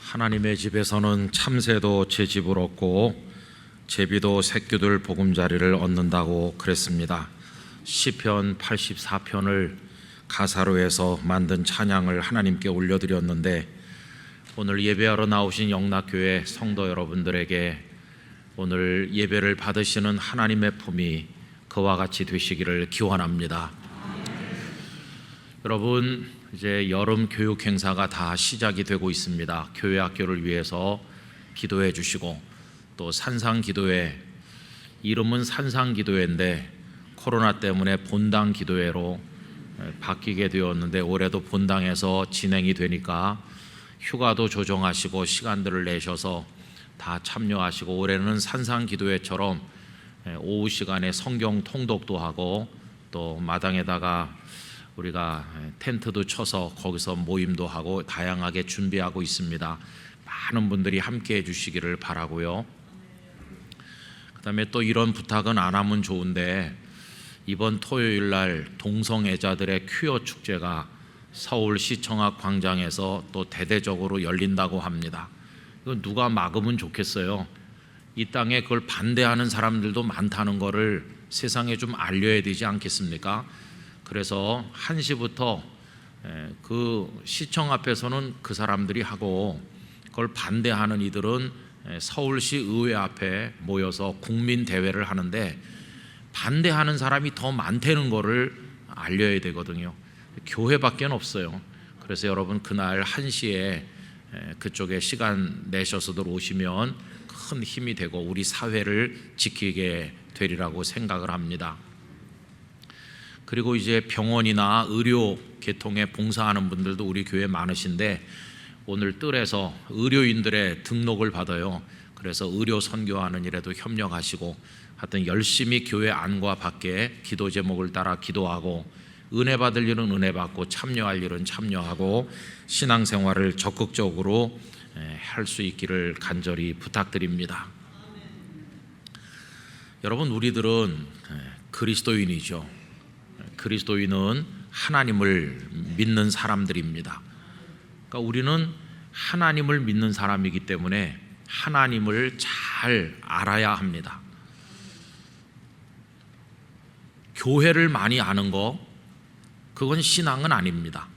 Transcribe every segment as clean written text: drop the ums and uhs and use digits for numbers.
하나님의 집에서는 참새도 제 집을 얻고 제비도 새끼들 보금자리를 얻는다고 그랬습니다. 시편 84편을 가사로 해서 만든 찬양을 하나님께 올려드렸는데, 오늘 예배하러 나오신 영락교회 성도 여러분들에게 오늘 예배를 받으시는 하나님의 품이 그와 같이 되시기를 기원합니다. 여러분, 이제 여름 교육 행사가 다 시작이 되고 있습니다. 교회 학교를 위해서 기도해 주시고, 또 산상기도회, 이름은 산상기도회인데 코로나 때문에 본당 기도회로 바뀌게 되었는데, 올해도 본당에서 진행이 되니까 휴가도 조정하시고 시간들을 내셔서 다 참여하시고, 올해는 산상기도회처럼 오후 시간에 성경 통독도 하고, 또 마당에다가 우리가 텐트도 쳐서 거기서 모임도 하고 다양하게 준비하고 있습니다. 많은 분들이 함께 해주시기를 바라고요. 그 다음에 또 이런 부탁은 안 하면 좋은데, 이번 토요일 날 동성애자들의 퀴어 축제가 서울시청 앞 광장에서 또 대대적으로 열린다고 합니다. 이건 누가 막으면 좋겠어요. 이 땅에 그걸 반대하는 사람들도 많다는 거를 세상에 좀 알려야 되지 않겠습니까? 그래서 1시부터 그 시청 앞에서는 그 사람들이 하고, 그걸 반대하는 이들은 서울시 의회 앞에 모여서 국민대회를 하는데, 반대하는 사람이 더 많다는 거를 알려야 되거든요. 교회밖에 없어요. 그래서 여러분, 그날 1시에 그쪽에 시간 내셔서들 오시면 큰 힘이 되고 우리 사회를 지키게 되리라고 생각을 합니다. 그리고 이제 병원이나 의료 계통에 봉사하는 분들도 우리 교회에 많으신데, 오늘 뜰에서 의료인들의 등록을 받아요. 그래서 의료 선교하는 일에도 협력하시고, 하여튼 열심히 교회 안과 밖에 기도 제목을 따라 기도하고, 은혜 받을 일은 은혜 받고 참여할 일은 참여하고, 신앙생활을 적극적으로 할 수 있기를 간절히 부탁드립니다. 여러분, 우리들은 그리스도인이죠. 그리스도인은 하나님을 믿는 사람들입니다. 그러니까 우리는 하나님을 믿는 사람이기 때문에 하나님을 잘 알아야 합니다. 교회를 많이 아는 거, 그건 신앙은 아닙니다.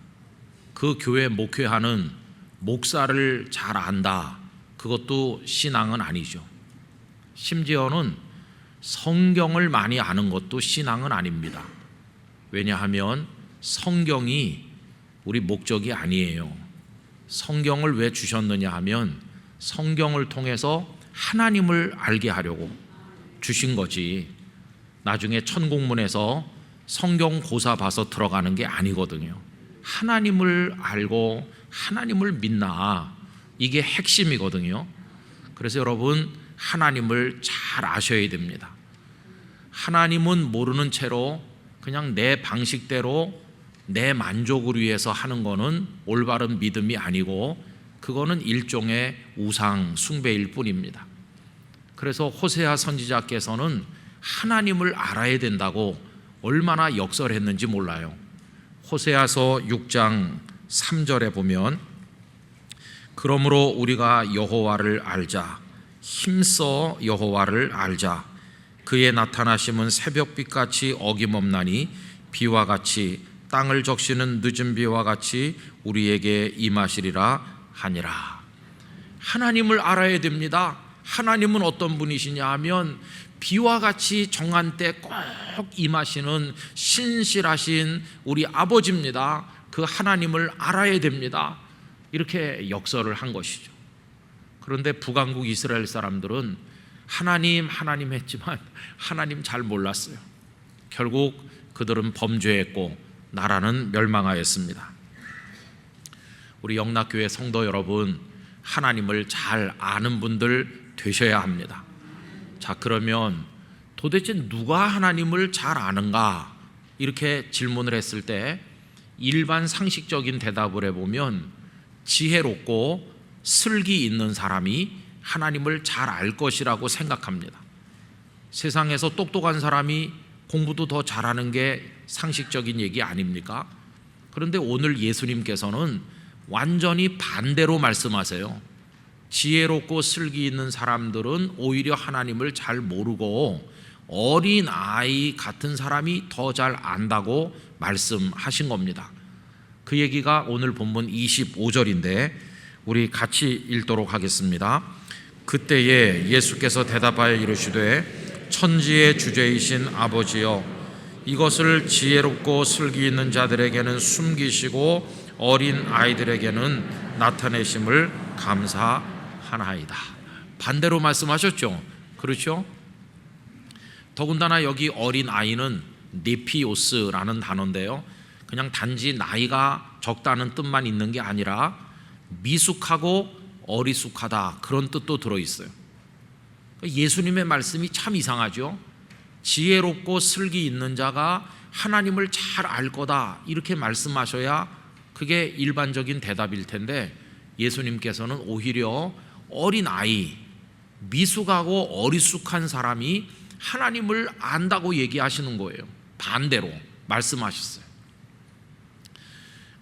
그 교회 목회하는 목사를 잘 안다, 그것도 신앙은 아니죠. 심지어는 성경을 많이 아는 것도 신앙은 아닙니다. 왜냐하면 성경이 우리 목적이 아니에요. 성경을 왜 주셨느냐 하면, 성경을 통해서 하나님을 알게 하려고 주신 거지, 나중에 천국문에서 성경 고사 봐서 들어가는 게 아니거든요. 하나님을 알고 하나님을 믿나, 이게 핵심이거든요. 그래서 여러분, 하나님을 잘 아셔야 됩니다. 하나님은 모르는 채로 그냥 내 방식대로 내 만족을 위해서 하는 거는 올바른 믿음이 아니고, 그거는 일종의 우상 숭배일 뿐입니다. 그래서 호세아 선지자께서는 하나님을 알아야 된다고 얼마나 역설했는지 몰라요. 호세아서 6장 3절에 보면, 그러므로 우리가 여호와를 알자, 힘써 여호와를 알자. 그의 나타나심은 새벽빛같이 어김없나니 비와 같이, 땅을 적시는 늦은 비와 같이 우리에게 임하시리라 하니라. 하나님을 알아야 됩니다. 하나님은 어떤 분이시냐 하면, 비와 같이 정한 때 꼭 임하시는 신실하신 우리 아버지입니다. 그 하나님을 알아야 됩니다. 이렇게 역설을 한 것이죠. 그런데 북왕국 이스라엘 사람들은 하나님 했지만 하나님 잘 몰랐어요. 결국 그들은 범죄했고 나라는 멸망하였습니다. 우리 영락교회 성도 여러분, 하나님을 잘 아는 분들 되셔야 합니다. 자, 그러면 도대체 누가 하나님을 잘 아는가, 이렇게 질문을 했을 때 일반 상식적인 대답을 해보면, 지혜롭고 슬기 있는 사람이 하나님을 잘 알 것이라고 생각합니다. 세상에서 똑똑한 사람이 공부도 더 잘하는 게 상식적인 얘기 아닙니까? 그런데 오늘 예수님께서는 완전히 반대로 말씀하세요. 지혜롭고 슬기 있는 사람들은 오히려 하나님을 잘 모르고 어린 아이 같은 사람이 더 잘 안다고 말씀하신 겁니다. 그 얘기가 오늘 본문 25절인데 우리 같이 읽도록 하겠습니다. 그때에 예수께서 대답하여 이르시되 천지의 주제이신 아버지여, 이것을 지혜롭고 슬기 있는 자들에게는 숨기시고 어린 아이들에게는 나타내심을 감사하나이다. 반대로 말씀하셨죠. 그렇죠? 더군다나 여기 어린 아이는 네피오스라는 단어인데요, 그냥 단지 나이가 적다는 뜻만 있는 게 아니라 미숙하고 어리숙하다, 그런 뜻도 들어있어요. 예수님의 말씀이 참 이상하죠. 지혜롭고 슬기 있는 자가 하나님을 잘 알 거다, 이렇게 말씀하셔야 그게 일반적인 대답일 텐데, 예수님께서는 오히려 어린 아이, 미숙하고 어리숙한 사람이 하나님을 안다고 얘기하시는 거예요. 반대로 말씀하셨어요.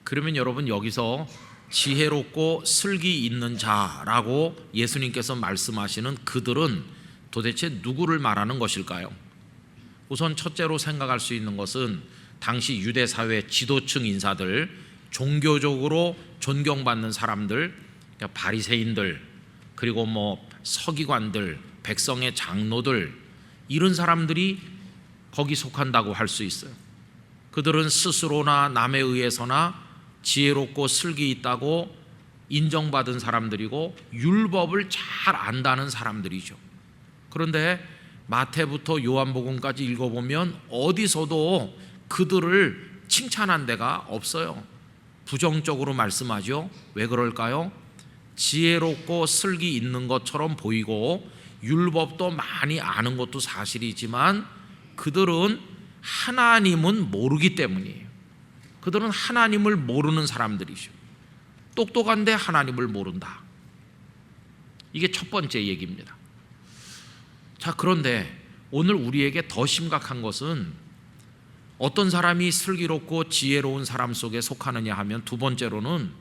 그러면 여러분, 여기서 지혜롭고 슬기 있는 자라고 예수님께서 말씀하시는 그들은 도대체 누구를 말하는 것일까요? 우선 첫째로 생각할 수 있는 것은 당시 유대 사회 지도층 인사들, 종교적으로 존경받는 사람들, 그러니까 바리새인들, 그리고 서기관들, 백성의 장로들, 이런 사람들이 거기 속한다고 할 수 있어요. 그들은 스스로나 남에 의해서나 지혜롭고 슬기 있다고 인정받은 사람들이고 율법을 잘 안다는 사람들이죠. 그런데 마태부터 요한복음까지 읽어보면 어디서도 그들을 칭찬한 데가 없어요. 부정적으로 말씀하죠. 왜 그럴까요? 지혜롭고 슬기 있는 것처럼 보이고 율법도 많이 아는 것도 사실이지만 그들은 하나님은 모르기 때문이에요. 그들은 하나님을 모르는 사람들이죠. 똑똑한데 하나님을 모른다. 이게 첫 번째 얘기입니다. 자, 그런데 오늘 우리에게 더 심각한 것은 어떤 사람이 슬기롭고 지혜로운 사람 속에 속하느냐 하면, 두 번째로는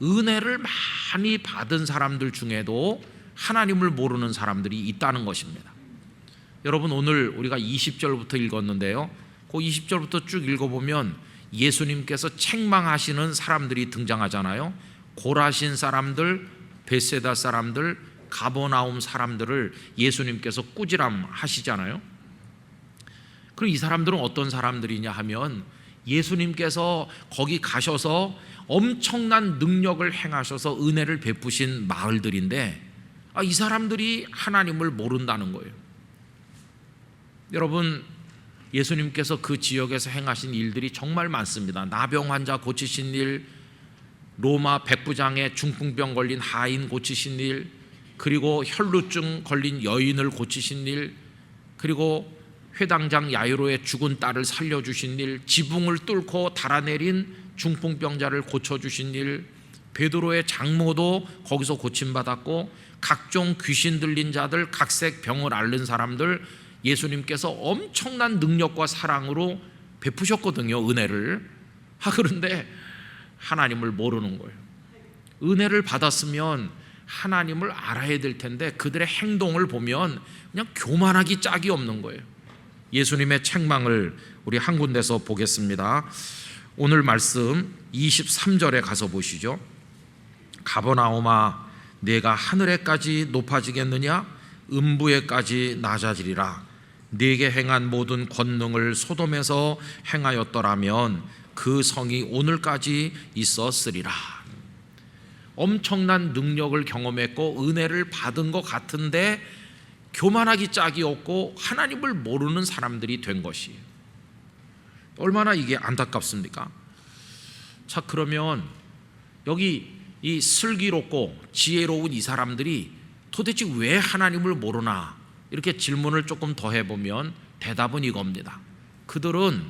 은혜를 많이 받은 사람들 중에도 하나님을 모르는 사람들이 있다는 것입니다. 여러분, 오늘 우리가 20절부터 읽었는데요, 그 20절부터 쭉 읽어보면 예수님께서 책망하시는 사람들이 등장하잖아요. 고라신 사람들, 베세다 사람들, 가버나움 사람들을 예수님께서 꾸지람 하시잖아요. 그럼 이 사람들은 어떤 사람들이냐 하면, 예수님께서 거기 가셔서 엄청난 능력을 행하셔서 은혜를 베푸신 마을들인데, 이 사람들이 하나님을 모른다는 거예요. 여러분, 예수님께서 그 지역에서 행하신 일들이 정말 많습니다. 나병 환자 고치신 일, 로마 백부장의 중풍병 걸린 하인 고치신 일, 그리고 혈루증 걸린 여인을 고치신 일, 그리고 회당장 야이로의 죽은 딸을 살려주신 일, 지붕을 뚫고 달아내린 중풍병자를 고쳐주신 일, 베드로의 장모도 거기서 고침받았고, 각종 귀신 들린 자들, 각색 병을 앓는 사람들 예수님께서 엄청난 능력과 사랑으로 베푸셨거든요, 은혜를. 그런데 하나님을 모르는 거예요. 은혜를 받았으면 하나님을 알아야 될 텐데 그들의 행동을 보면 그냥 교만하기 짝이 없는 거예요. 예수님의 책망을 우리 한 군데서 보겠습니다. 오늘 말씀 23절에 가서 보시죠. 가버나움아, 내가 하늘에까지 높아지겠느냐? 음부에까지 낮아지리라. 네게 행한 모든 권능을 소돔에서 행하였더라면 그 성이 오늘까지 있었으리라. 엄청난 능력을 경험했고 은혜를 받은 것 같은데 교만하기 짝이 없고 하나님을 모르는 사람들이 된 것이에요. 얼마나 이게 안타깝습니까? 자, 그러면 여기 이 슬기롭고 지혜로운 이 사람들이 도대체 왜 하나님을 모르나, 이렇게 질문을 조금 더 해보면 대답은 이겁니다. 그들은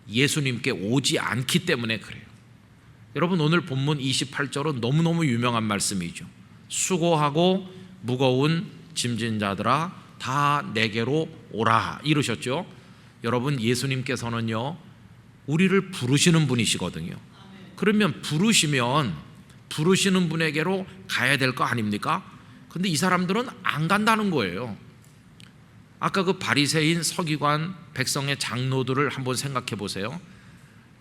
예수님께 오지 않기 때문에 그래요. 여러분, 오늘 본문 28절은 너무너무 유명한 말씀이죠. 수고하고 무거운 짐진 자들아 다 내게로 오라, 이러셨죠. 여러분, 예수님께서는요 우리를 부르시는 분이시거든요. 그러면 부르시면 부르시는 분에게로 가야 될 거 아닙니까? 근데 이 사람들은 안 간다는 거예요. 아까 그 바리새인, 서기관, 백성의 장로들을 한번 생각해 보세요.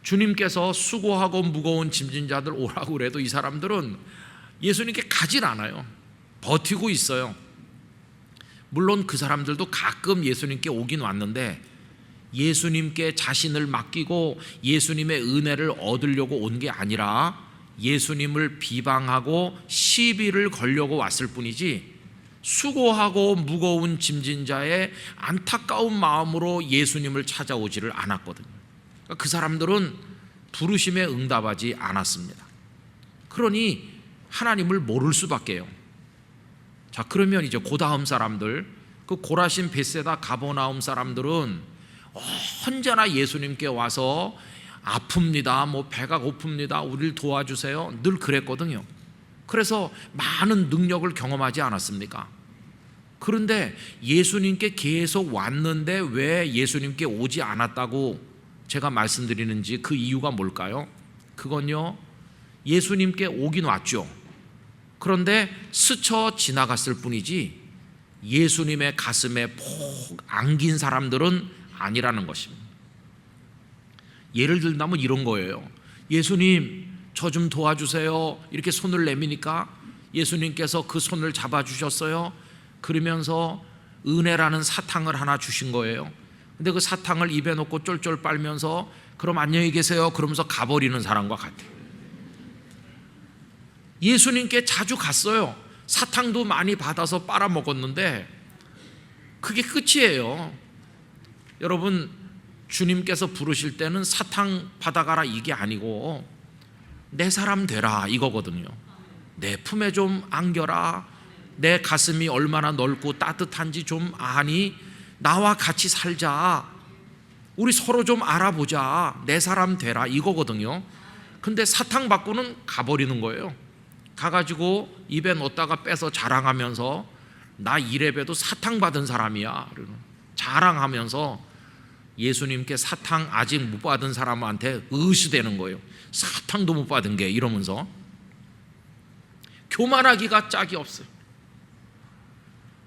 주님께서 수고하고 무거운 짐진 자들 오라고 그래도 이 사람들은 예수님께 가질 않아요. 버티고 있어요. 물론 그 사람들도 가끔 예수님께 오긴 왔는데 예수님께 자신을 맡기고 예수님의 은혜를 얻으려고 온 게 아니라 예수님을 비방하고 시비를 걸려고 왔을 뿐이지, 수고하고 무거운 짐진 자의 안타까운 마음으로 예수님을 찾아오지를 않았거든요. 그러니까 그 사람들은 부르심에 응답하지 않았습니다. 그러니 하나님을 모를 수밖에요. 자, 그러면 이제 그 다음 사람들, 그 고라신, 벳세다, 가버나움 사람들은 언제나 예수님께 와서 아픕니다, 뭐 배가 고픕니다, 우리를 도와주세요, 늘 그랬거든요. 그래서 많은 능력을 경험하지 않았습니까? 그런데 예수님께 계속 왔는데 왜 예수님께 오지 않았다고 제가 말씀드리는지 그 이유가 뭘까요? 그건요, 예수님께 오긴 왔죠. 그런데 스쳐 지나갔을 뿐이지 예수님의 가슴에 푹 안긴 사람들은 아니라는 것입니다. 예를 들면 이런 거예요. 예수님, 저 좀 도와주세요. 이렇게 손을 내미니까 예수님께서 그 손을 잡아주셨어요. 그러면서 은혜라는 사탕을 하나 주신 거예요. 근데 그 사탕을 입에 넣고 쫄쫄 빨면서 그럼 안녕히 계세요 그러면서 가버리는 사람과 같아요. 예수님께 자주 갔어요. 사탕도 많이 받아서 빨아먹었는데 그게 끝이에요. 여러분, 주님께서 부르실 때는 사탕 받아가라 이게 아니고 내 사람 되라 이거거든요. 내 품에 좀 안겨라, 내 가슴이 얼마나 넓고 따뜻한지 좀 아니, 나와 같이 살자, 우리 서로 좀 알아보자, 내 사람 되라 이거거든요. 근데 사탕 받고는 가버리는 거예요. 가가지고 입에 넣었다가 빼서 자랑하면서 나 이래봬도 사탕 받은 사람이야 자랑하면서 예수님께 사탕 아직 못 받은 사람한테 의시되는 거예요. 사탕도 못 받은 게, 이러면서 교만하기가 짝이 없어요.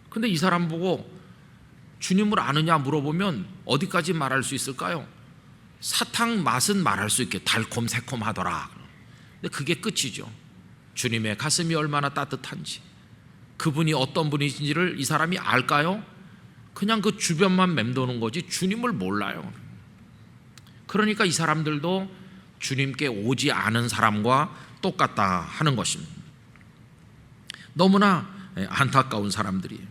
근데 이 사람 보고 주님을 아느냐 물어보면 어디까지 말할 수 있을까요? 사탕 맛은 말할 수 있게 달콤 새콤하더라. 근데 그게 끝이죠. 주님의 가슴이 얼마나 따뜻한지, 그분이 어떤 분이신지를 이 사람이 알까요? 그냥 그 주변만 맴도는 거지 주님을 몰라요. 그러니까 이 사람들도 주님께 오지 않은 사람과 똑같다 하는 것입니다. 너무나 안타까운 사람들이에요.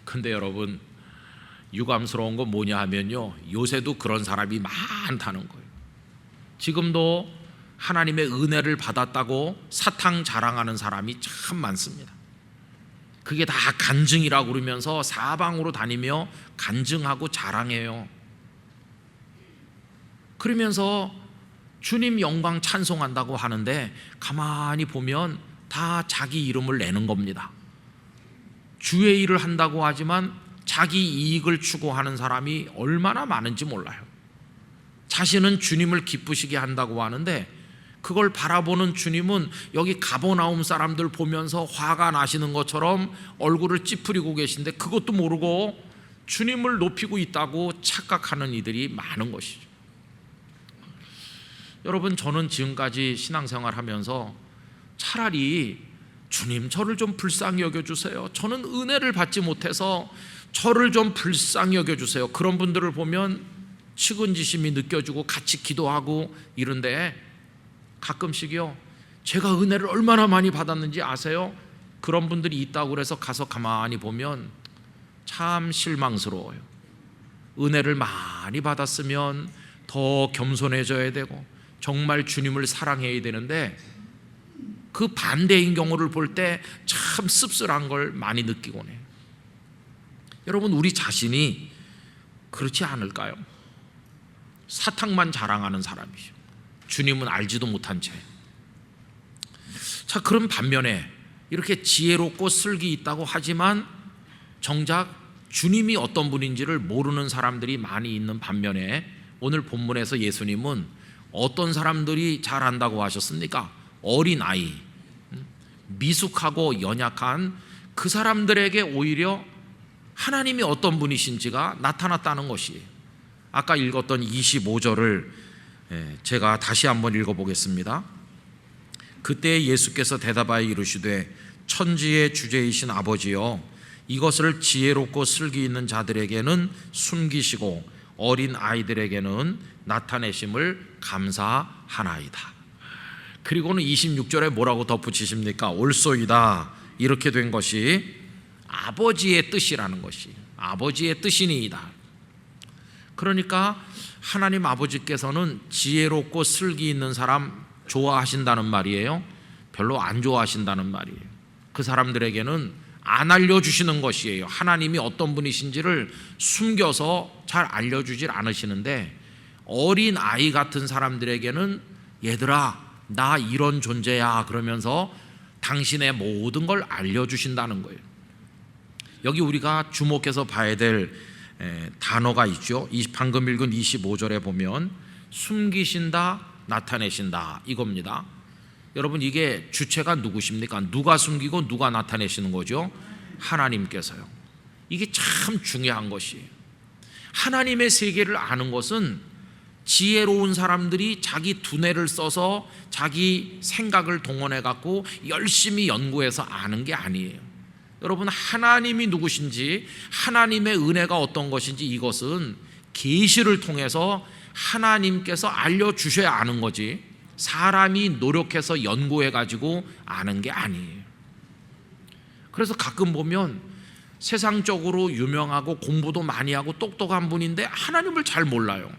근데 여러분, 유감스러운 건 뭐냐 하면요, 요새도 그런 사람이 많다는 거예요. 지금도 하나님의 은혜를 받았다고 사탕 자랑하는 사람이 참 많습니다. 그게 다 간증이라고 그러면서 사방으로 다니며 간증하고 자랑해요. 그러면서 주님 영광 찬송한다고 하는데 가만히 보면 다 자기 이름을 내는 겁니다. 주의 일을 한다고 하지만 자기 이익을 추구하는 사람이 얼마나 많은지 몰라요. 자신은 주님을 기쁘시게 한다고 하는데 그걸 바라보는 주님은 여기 가버나움 사람들 보면서 화가 나시는 것처럼 얼굴을 찌푸리고 계신데 그것도 모르고 주님을 높이고 있다고 착각하는 이들이 많은 것이죠. 여러분, 저는 지금까지 신앙생활 하면서 차라리 주님, 저를 좀 불쌍히 여겨주세요, 저는 은혜를 받지 못해서 저를 좀 불쌍히 여겨주세요, 그런 분들을 보면 측은지심이 느껴지고 같이 기도하고 이런데 가끔씩요, 제가 은혜를 얼마나 많이 받았는지 아세요? 그런 분들이 있다고 그래서 가서 가만히 보면 참 실망스러워요. 은혜를 많이 받았으면 더 겸손해져야 되고 정말 주님을 사랑해야 되는데 그 반대인 경우를 볼 때 참 씁쓸한 걸 많이 느끼곤 해요. 여러분, 우리 자신이 그렇지 않을까요? 사탕만 자랑하는 사람이죠. 주님은 알지도 못한 채. 자, 그런 반면에 이렇게 지혜롭고 슬기 있다고 하지만 정작 주님이 어떤 분인지를 모르는 사람들이 많이 있는 반면에 오늘 본문에서 예수님은 어떤 사람들이 잘 안다고 하셨습니까? 어린아이, 미숙하고 연약한 그 사람들에게 오히려 하나님이 어떤 분이신지가 나타났다는 것이, 아까 읽었던 25절을 제가 다시 한번 읽어보겠습니다. 그때 예수께서 대답하여 이르시되 천지의 주제이신 아버지여, 이것을 지혜롭고 슬기 있는 자들에게는 숨기시고 어린 아이들에게는 나타내심을 감사하나이다. 그리고는 26절에 뭐라고 덧붙이십니까? 옳소이다. 이렇게 된 것이 아버지의 뜻이라는 것이, 아버지의 뜻이니이다. 그러니까 하나님 아버지께서는 지혜롭고 슬기 있는 사람 좋아하신다는 말이에요? 별로 안 좋아하신다는 말이에요. 그 사람들에게는 안 알려주시는 것이에요. 하나님이 어떤 분이신지를 숨겨서 잘 알려주질 않으시는데, 어린 아이 같은 사람들에게는 얘들아 나 이런 존재야 그러면서 당신의 모든 걸 알려주신다는 거예요. 여기 우리가 주목해서 봐야 될 단어가 있죠. 방금 읽은 25절에 보면 숨기신다, 나타내신다 이겁니다. 여러분, 이게 주체가 누구십니까? 누가 숨기고 누가 나타내시는 거죠? 하나님께서요. 이게 참 중요한 것이에요. 하나님의 세계를 아는 것은 지혜로운 사람들이 자기 두뇌를 써서 자기 생각을 동원해 갖고 열심히 연구해서 아는 게 아니에요. 여러분, 하나님이 누구신지, 하나님의 은혜가 어떤 것인지 이것은 계시를 통해서 하나님께서 알려주셔야 아는 거지, 사람이 노력해서 연구해 가지고 아는 게 아니에요. 그래서 가끔 보면 세상적으로 유명하고 공부도 많이 하고 똑똑한 분인데 하나님을 잘 몰라요.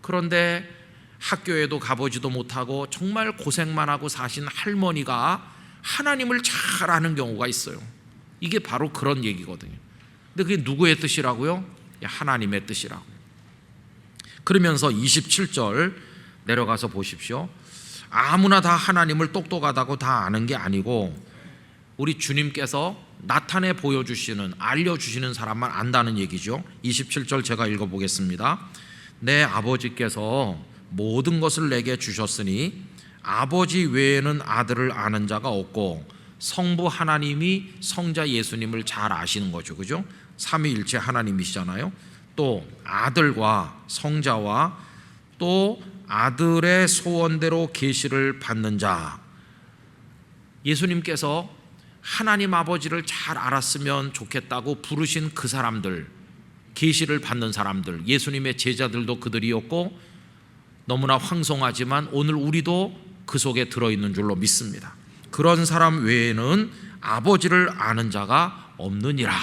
그런데 학교에도 가보지도 못하고 정말 고생만 하고 사신 할머니가 하나님을 잘 아는 경우가 있어요. 이게 바로 그런 얘기거든요. 근데 그게 누구의 뜻이라고요? 하나님의 뜻이라고. 그러면서 27절 내려가서 보십시오. 아무나 다 하나님을 똑똑하다고 다 아는 게 아니고 우리 주님께서 나타내 보여주시는, 알려주시는 사람만 안다는 얘기죠. 27절 제가 읽어보겠습니다. 내 아버지께서 모든 것을 내게 주셨으니 아버지 외에는 아들을 아는 자가 없고 성부 하나님이 성자 예수님을 잘 아시는 거죠. 그죠? 삼위일체 하나님이시잖아요. 또 아들과 성자와 또 아들의 소원대로 계시를 받는 자, 예수님께서 하나님 아버지를 잘 알았으면 좋겠다고 부르신 그 사람들, 계시를 받는 사람들, 예수님의 제자들도 그들이었고 너무나 황송하지만 오늘 우리도 그 속에 들어있는 줄로 믿습니다. 그런 사람 외에는 아버지를 아는 자가 없느니라.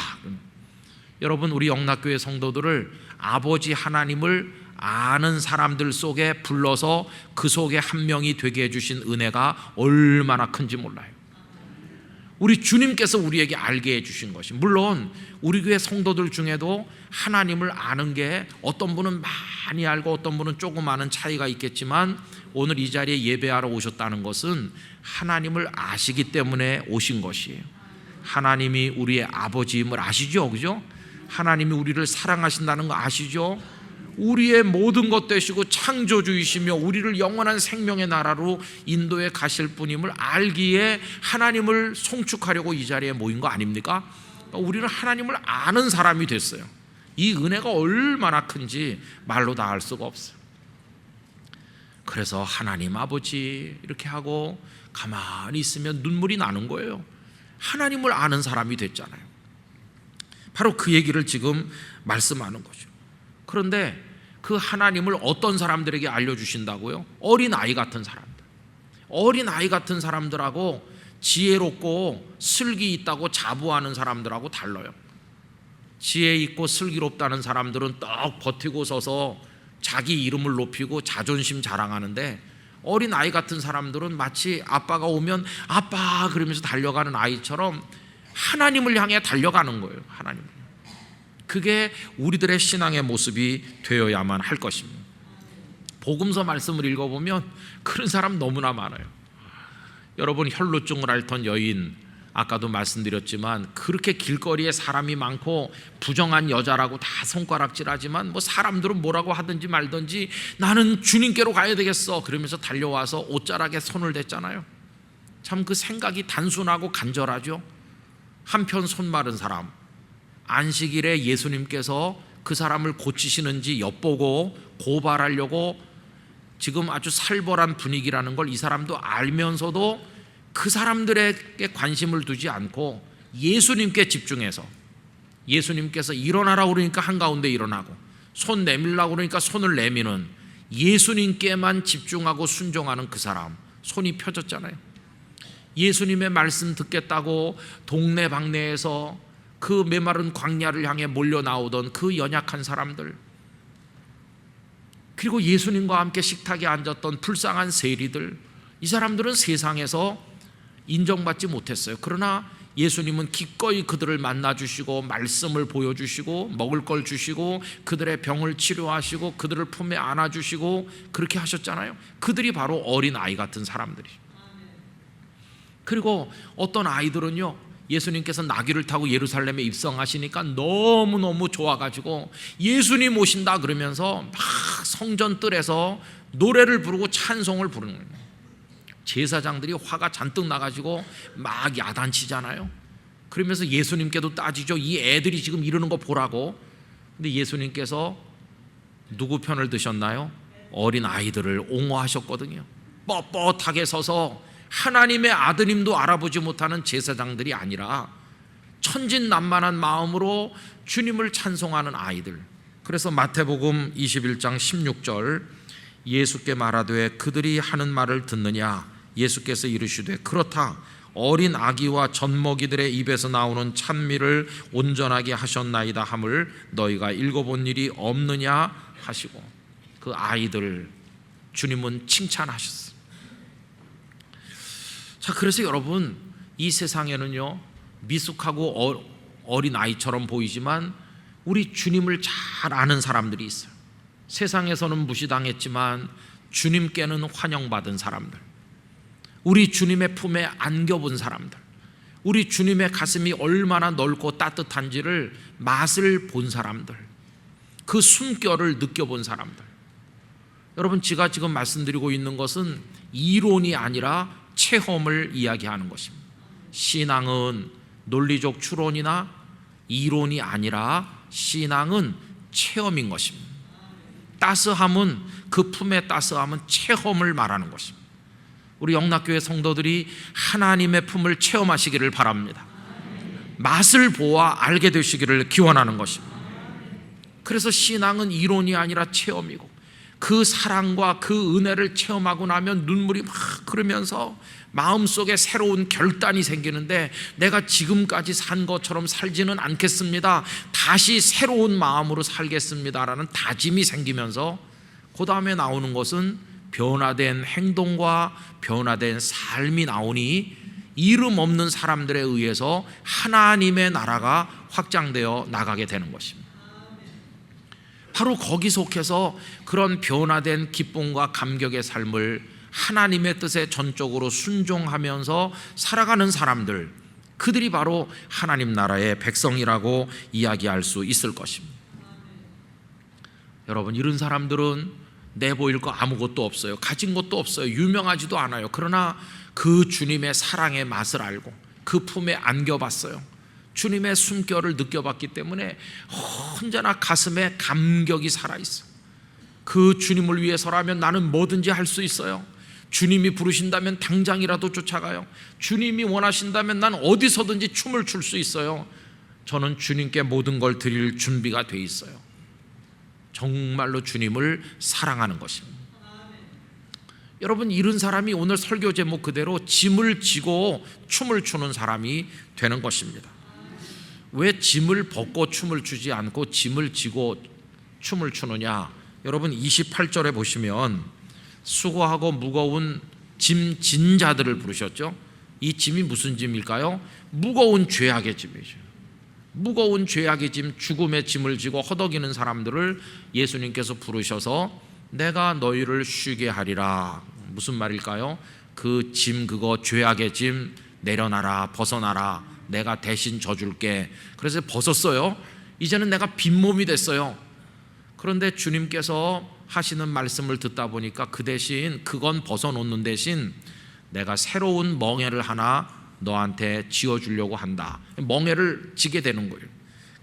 여러분, 우리 영락교회 성도들을 아버지 하나님을 아는 사람들 속에 불러서 그 속에 한 명이 되게 해주신 은혜가 얼마나 큰지 몰라요. 우리 주님께서 우리에게 알게 해주신 것이, 물론 우리 교회 성도들 중에도 하나님을 아는 게 어떤 분은 많이 알고 어떤 분은 조금 아는 차이가 있겠지만 오늘 이 자리에 예배하러 오셨다는 것은 하나님을 아시기 때문에 오신 것이에요. 하나님이 우리의 아버지임을 아시죠? 그죠? 하나님이 우리를 사랑하신다는 거 아시죠? 우리의 모든 것 되시고 창조주이시며 우리를 영원한 생명의 나라로 인도해 가실 분임을 알기에 하나님을 송축하려고 이 자리에 모인 거 아닙니까? 우리는 하나님을 아는 사람이 됐어요. 이 은혜가 얼마나 큰지 말로 다 알 수가 없어요. 그래서 하나님 아버지 이렇게 하고 가만히 있으면 눈물이 나는 거예요. 하나님을 아는 사람이 됐잖아요. 바로 그 얘기를 지금 말씀하는 거죠. 그런데 그 하나님을 어떤 사람들에게 알려주신다고요? 어린아이 같은 사람들. 어린아이 같은 사람들하고 지혜롭고 슬기 있다고 자부하는 사람들하고 달라요. 지혜 있고 슬기롭다는 사람들은 떡 버티고 서서 자기 이름을 높이고 자존심 자랑하는데, 어린아이 같은 사람들은 마치 아빠가 오면 아빠 그러면서 달려가는 아이처럼 하나님을 향해 달려가는 거예요. 하나님을. 그게 우리들의 신앙의 모습이 되어야만 할 것입니다. 복음서 말씀을 읽어보면 그런 사람 너무나 많아요. 여러분, 혈루증을 앓던 여인, 아까도 말씀드렸지만 그렇게 길거리에 사람이 많고 부정한 여자라고 다 손가락질하지만 뭐 사람들은 뭐라고 하든지 말든지 나는 주님께로 가야 되겠어 그러면서 달려와서 옷자락에 손을 댔잖아요. 참 그 생각이 단순하고 간절하죠. 한편 손 마른 사람, 안식일에 예수님께서 그 사람을 고치시는지 엿보고 고발하려고 지금 아주 살벌한 분위기라는 걸 이 사람도 알면서도 그 사람들에게 관심을 두지 않고 예수님께 집중해서, 예수님께서 일어나라고 그러니까 한가운데 일어나고, 손 내밀라고 그러니까 손을 내미는, 예수님께만 집중하고 순종하는 그 사람, 손이 펴졌잖아요. 예수님의 말씀 듣겠다고 동네방네에서 그 메마른 광야를 향해 몰려 나오던 그 연약한 사람들, 그리고 예수님과 함께 식탁에 앉았던 불쌍한 세리들, 이 사람들은 세상에서 인정받지 못했어요. 그러나 예수님은 기꺼이 그들을 만나주시고 말씀을 보여주시고 먹을 걸 주시고 그들의 병을 치료하시고 그들을 품에 안아주시고 그렇게 하셨잖아요. 그들이 바로 어린 아이 같은 사람들이죠. 그리고 어떤 아이들은요, 예수님께서 나귀를 타고 예루살렘에 입성하시니까 너무너무 좋아가지고 예수님 오신다 그러면서 막 성전 뜰에서 노래를 부르고 찬송을 부르는 거예요. 제사장들이 화가 잔뜩 나가지고 막 야단치잖아요. 그러면서 예수님께도 따지죠. 이 애들이 지금 이러는 거 보라고. 근데 예수님께서 누구 편을 드셨나요? 어린 아이들을 옹호하셨거든요. 뻣뻣하게 서서 하나님의 아드님도 알아보지 못하는 제사장들이 아니라 천진난만한 마음으로 주님을 찬송하는 아이들. 그래서 마태복음 21장 16절, 예수께 말하되 그들이 하는 말을 듣느냐? 예수께서 이르시되 그렇다. 어린 아기와 젖먹이들의 입에서 나오는 찬미를 온전하게 하셨나이다 함을 너희가 읽어본 일이 없느냐 하시고, 그 아이들 주님은 칭찬하셨어요. 자, 그래서 여러분, 이 세상에는요, 미숙하고 어린 아이처럼 보이지만 우리 주님을 잘 아는 사람들이 있어요. 세상에서는 무시당했지만 주님께는 환영받은 사람들, 우리 주님의 품에 안겨본 사람들, 우리 주님의 가슴이 얼마나 넓고 따뜻한지를 맛을 본 사람들, 그 숨결을 느껴본 사람들. 여러분, 제가 지금 말씀드리고 있는 것은 이론이 아니라 체험을 이야기하는 것입니다. 신앙은 논리적 추론이나 이론이 아니라 신앙은 체험인 것입니다. 따스함은, 그 품의 따스함은 체험을 말하는 것입니다. 우리 영락교회 성도들이 하나님의 품을 체험하시기를 바랍니다. 맛을 보아 알게 되시기를 기원하는 것입니다. 그래서 신앙은 이론이 아니라 체험이고, 그 사랑과 그 은혜를 체험하고 나면 눈물이 막 흐르면서 마음속에 새로운 결단이 생기는데, 내가 지금까지 산 것처럼 살지는 않겠습니다, 다시 새로운 마음으로 살겠습니다라는 다짐이 생기면서 그 다음에 나오는 것은 변화된 행동과 변화된 삶이 나오니 이름 없는 사람들에 의해서 하나님의 나라가 확장되어 나가게 되는 것입니다. 바로 거기 속해서 그런 변화된 기쁨과 감격의 삶을 하나님의 뜻에 전적으로 순종하면서 살아가는 사람들, 그들이 바로 하나님 나라의 백성이라고 이야기할 수 있을 것입니다. 여러분, 이런 사람들은 내보일 거 아무것도 없어요. 가진 것도 없어요. 유명하지도 않아요. 그러나 그 주님의 사랑의 맛을 알고 그 품에 안겨봤어요. 주님의 숨결을 느껴봤기 때문에 언제나 가슴에 감격이 살아있어. 그 주님을 위해서라면 나는 뭐든지 할 수 있어요. 주님이 부르신다면 당장이라도 쫓아가요. 주님이 원하신다면 난 어디서든지 춤을 출 수 있어요. 저는 주님께 모든 걸 드릴 준비가 돼 있어요. 정말로 주님을 사랑하는 것입니다. 여러분, 이런 사람이 오늘 설교 제목 그대로 짐을 지고 춤을 추는 사람이 되는 것입니다. 왜 짐을 벗고 춤을 추지 않고 짐을 지고 춤을 추느냐? 여러분, 28절에 보시면 수고하고 무거운 짐 진 자들을 부르셨죠. 이 짐이 무슨 짐일까요? 무거운 죄악의 짐이죠. 무거운 죄악의 짐, 죽음의 짐을 지고 허덕이는 사람들을 예수님께서 부르셔서 내가 너희를 쉬게 하리라. 무슨 말일까요? 그 짐, 그거 죄악의 짐 내려놔라, 벗어나라. 내가 대신 져줄게. 그래서 벗었어요. 이제는 내가 빈몸이 됐어요. 그런데 주님께서 하시는 말씀을 듣다 보니까 그 대신, 그건 벗어놓는 대신 내가 새로운 멍에를 하나 너한테 지어주려고 한다. 멍에를 지게 되는 거예요.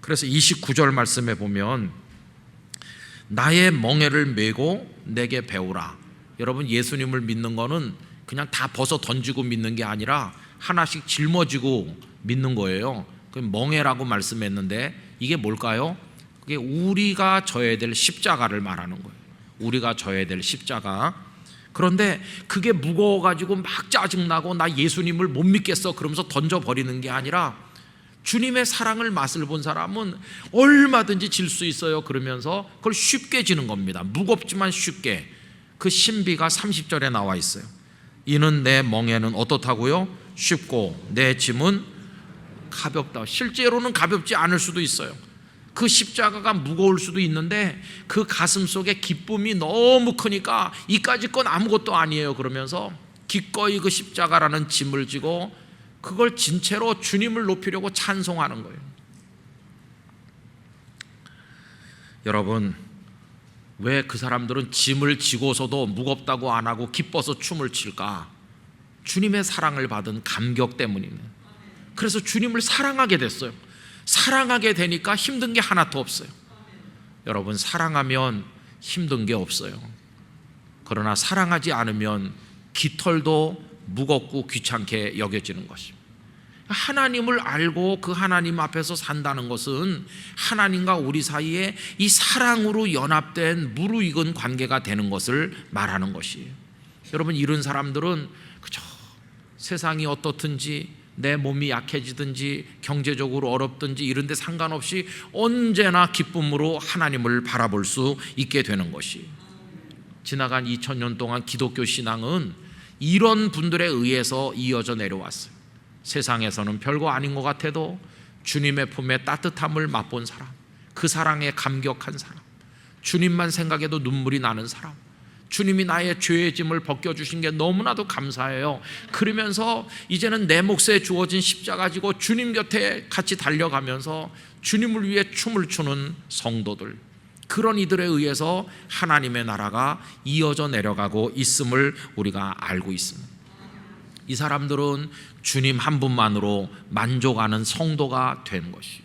그래서 29절 말씀에 보면 나의 멍에를 메고 내게 배우라. 여러분, 예수님을 믿는 거는 그냥 다 벗어 던지고 믿는 게 아니라 하나씩 짊어지고 믿는 거예요. 그 멍에라고 말씀했는데 이게 뭘까요? 그게 우리가 져야 될 십자가를 말하는 거예요. 우리가 져야 될 십자가. 그런데 그게 무거워가지고 막 짜증나고 나 예수님을 못 믿겠어 그러면서 던져버리는 게 아니라 주님의 사랑을 맛을 본 사람은 얼마든지 질 수 있어요 그러면서 그걸 쉽게 지는 겁니다. 무겁지만 쉽게. 그 신비가 30절에 나와 있어요. 이는 내 멍에는 어떻다고요? 쉽고 내 짐은 가볍다. 실제로는 가볍지 않을 수도 있어요. 그 십자가가 무거울 수도 있는데 그 가슴 속에 기쁨이 너무 크니까 이까짓 건 아무것도 아니에요 그러면서 기꺼이 그 십자가라는 짐을 지고 그걸 진 채로 주님을 높이려고 찬송하는 거예요. 여러분, 왜 그 사람들은 짐을 지고서도 무겁다고 안 하고 기뻐서 춤을 칠까? 주님의 사랑을 받은 감격 때문입니다. 그래서 주님을 사랑하게 됐어요. 사랑하게 되니까 힘든 게 하나도 없어요. 여러분, 사랑하면 힘든 게 없어요. 그러나 사랑하지 않으면 깃털도 무겁고 귀찮게 여겨지는 것입니다. 하나님을 알고 그 하나님 앞에서 산다는 것은 하나님과 우리 사이에 이 사랑으로 연합된 무르익은 관계가 되는 것을 말하는 것이에요. 여러분, 이런 사람들은 그저 세상이 어떻든지 내 몸이 약해지든지 경제적으로 어렵든지 이런 데 상관없이 언제나 기쁨으로 하나님을 바라볼 수 있게 되는 것이, 지나간 2000년 동안 기독교 신앙은 이런 분들에 의해서 이어져 내려왔어요. 세상에서는 별거 아닌 것 같아도 주님의 품의 따뜻함을 맛본 사람, 그 사랑에 감격한 사람, 주님만 생각해도 눈물이 나는 사람, 주님이 나의 죄의 짐을 벗겨주신 게 너무나도 감사해요. 그러면서 이제는 내 몫에 주어진 십자가 지고 주님 곁에 같이 달려가면서 주님을 위해 춤을 추는 성도들, 그런 이들에 의해서 하나님의 나라가 이어져 내려가고 있음을 우리가 알고 있습니다. 이 사람들은 주님 한 분만으로 만족하는 성도가 된 것이,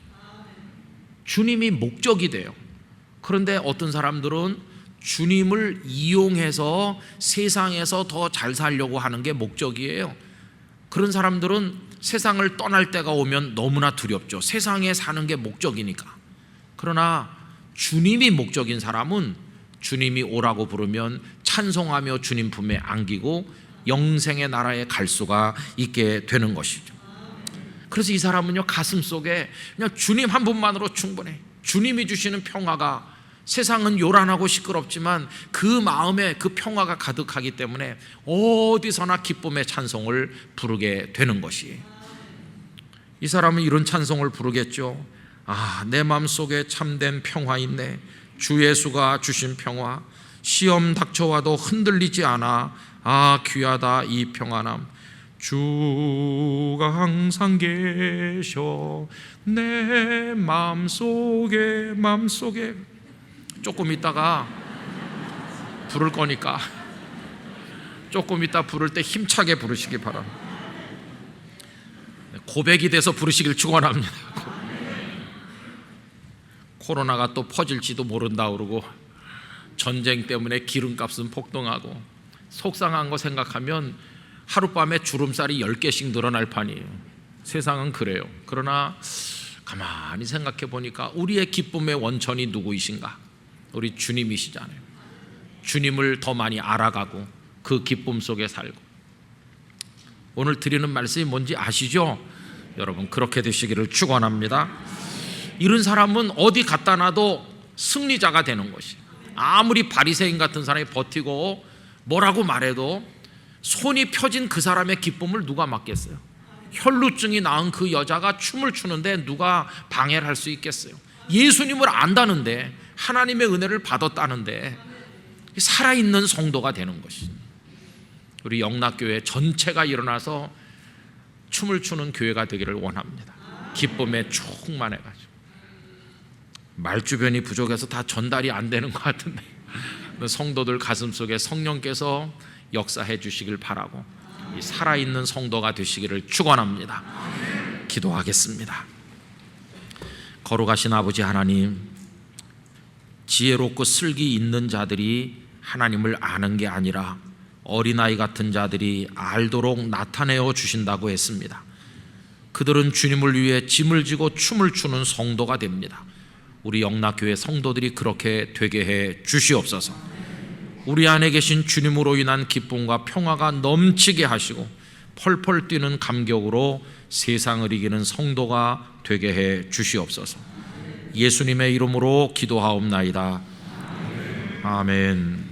주님이 목적이 돼요. 그런데 어떤 사람들은 주님을 이용해서 세상에서 더 잘 살려고 하는 게 목적이에요. 그런 사람들은 세상을 떠날 때가 오면 너무나 두렵죠. 세상에 사는 게 목적이니까. 그러나 주님이 목적인 사람은 주님이 오라고 부르면 찬송하며 주님 품에 안기고 영생의 나라에 갈 수가 있게 되는 것이죠. 그래서 이 사람은요, 가슴 속에 그냥 주님 한 분만으로 충분해. 주님이 주시는 평화가, 세상은 요란하고 시끄럽지만 그 마음에 그 평화가 가득하기 때문에 어디서나 기쁨의 찬송을 부르게 되는 것이에요. 이 사람은 이런 찬송을 부르겠죠. 아, 내 마음속에 참된 평화 있네. 주 예수가 주신 평화, 시험 닥쳐와도 흔들리지 않아. 아, 귀하다 이 평안함. 주가 항상 계셔 내 마음속에. 조금 있다가 부를 거니까 조금 있다 부를 때 힘차게 부르시기 바랍니다. 고백이 돼서 부르시길 축원합니다. 코로나가 또 퍼질지도 모른다 그러고 전쟁 때문에 기름값은 폭등하고 속상한 거 생각하면 하룻밤에 주름살이 10개씩 늘어날 판이에요. 세상은 그래요. 그러나 가만히 생각해 보니까 우리의 기쁨의 원천이 누구이신가? 우리 주님이시잖아요. 주님을 더 많이 알아가고 그 기쁨 속에 살고. 오늘 드리는 말씀이 뭔지 아시죠? 여러분, 그렇게 되시기를 축원합니다. 이런 사람은 어디 갖다 놔도 승리자가 되는 것이. 아무리 바리새인 같은 사람이 버티고 뭐라고 말해도 손이 펴진 그 사람의 기쁨을 누가 막겠어요? 혈루증이 나은 그 여자가 춤을 추는데 누가 방해를 할 수 있겠어요? 예수님을 안다는데, 하나님의 은혜를 받았다는데 살아있는 성도가 되는 것이, 우리 영락교회 전체가 일어나서 춤을 추는 교회가 되기를 원합니다. 기쁨에 충만해가지고. 말주변이 부족해서 다 전달이 안 되는 것 같은데 성도들 가슴속에 성령께서 역사해 주시길 바라고, 이 살아있는 성도가 되시기를 축원합니다. 기도하겠습니다. 거룩하신 아버지 하나님, 지혜롭고 슬기 있는 자들이 하나님을 아는 게 아니라 어린아이 같은 자들이 알도록 나타내어 주신다고 했습니다. 그들은 주님을 위해 짐을 지고 춤을 추는 성도가 됩니다. 우리 영락교회 성도들이 그렇게 되게 해 주시옵소서. 우리 안에 계신 주님으로 인한 기쁨과 평화가 넘치게 하시고 펄펄 뛰는 감격으로 세상을 이기는 성도가 되게 해 주시옵소서. 예수님의 이름으로 기도하옵나이다. 아멘.